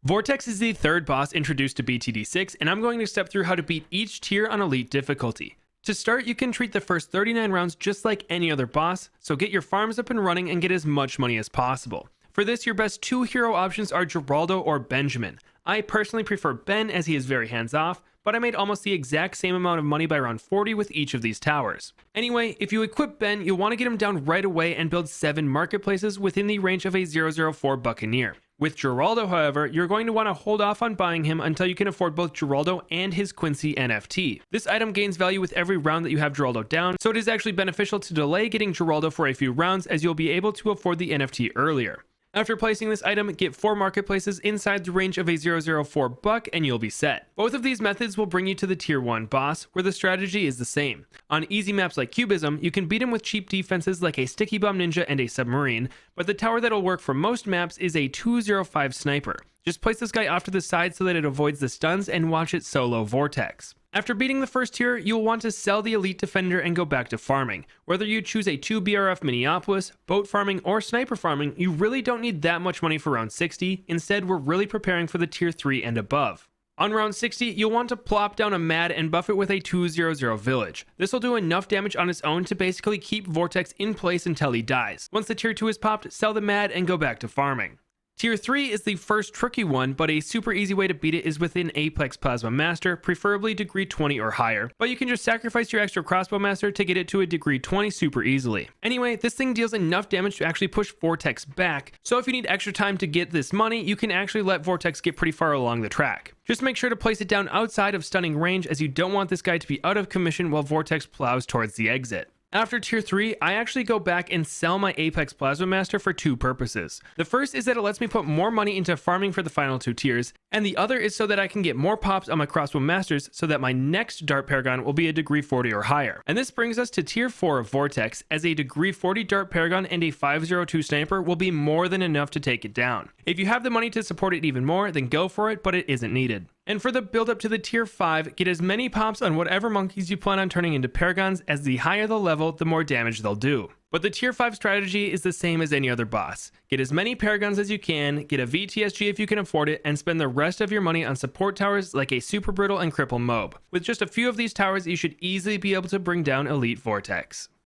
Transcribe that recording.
Vortex is the third boss introduced to BTD6, and I'm going to step through how to beat each tier on Elite difficulty. To start, you can treat the first 39 rounds just like any other boss, so get your farms up and running and get as much money as possible. For this, your best two hero options are Geraldo or Benjamin. I personally prefer Ben as he is very hands-off, but I made almost the exact same amount of money by round 40 with each of these towers. Anyway, if you equip Ben, you'll want to get him down right away and build 7 marketplaces within the range of a 004 Buccaneer. With Geraldo, however, you're going to want to hold off on buying him until you can afford both Geraldo and his Quincy NFT. This item gains value with every round that you have Geraldo down, so it is actually beneficial to delay getting Geraldo for a few rounds as you'll be able to afford the NFT earlier. After placing this item, get 4 marketplaces inside the range of a 004 buck and you'll be set. Both of these methods will bring you to the tier 1 boss, where the strategy is the same. On easy maps like Cubism, you can beat him with cheap defenses like a Sticky Bomb Ninja and a Submarine, but the tower that'll work for most maps is a 205 Sniper. Just place this guy off to the side so that it avoids the stuns and watch it solo Vortex. After beating the first tier, you'll want to sell the Elite Defender and go back to farming. Whether you choose a 2 BRF Minneapolis, boat farming, or sniper farming, you really don't need that much money for round 60. Instead, we're really preparing for the tier 3 and above. On round 60, you'll want to plop down a Mad and buff it with a 200 Village. This will do enough damage on its own to basically keep Vortex in place until he dies. Once the tier 2 is popped, sell the Mad and go back to farming. Tier 3 is the first tricky one, but a super easy way to beat it is with an Apex Plasma Master, preferably degree 20 or higher, but you can just sacrifice your extra Crossbow Master to get it to a degree 20 super easily. Anyway, this thing deals enough damage to actually push Vortex back, so if you need extra time to get this money, you can actually let Vortex get pretty far along the track. Just make sure to place it down outside of stunning range, as you don't want this guy to be out of commission while Vortex plows towards the exit. After tier 3, I actually go back and sell my Apex Plasma Master for 2 purposes. The first is that it lets me put more money into farming for the final 2 tiers, and the other is so that I can get more pops on my Crossbow Masters so that my next Dart Paragon will be a degree 40 or higher. And this brings us to tier 4 of Vortex, as a degree 40 Dart Paragon and a 502 Sniper will be more than enough to take it down. If you have the money to support it even more, then go for it, but it isn't needed. And for the build up to the tier 5, get as many pops on whatever monkeys you plan on turning into paragons, as the higher the level, the more damage they'll do. But the tier 5 strategy is the same as any other boss. Get as many paragons as you can, get a VTSG if you can afford it, and spend the rest of your money on support towers like a Super Brittle and Cripple Mob. With just a few of these towers, you should easily be able to bring down Elite Vortex.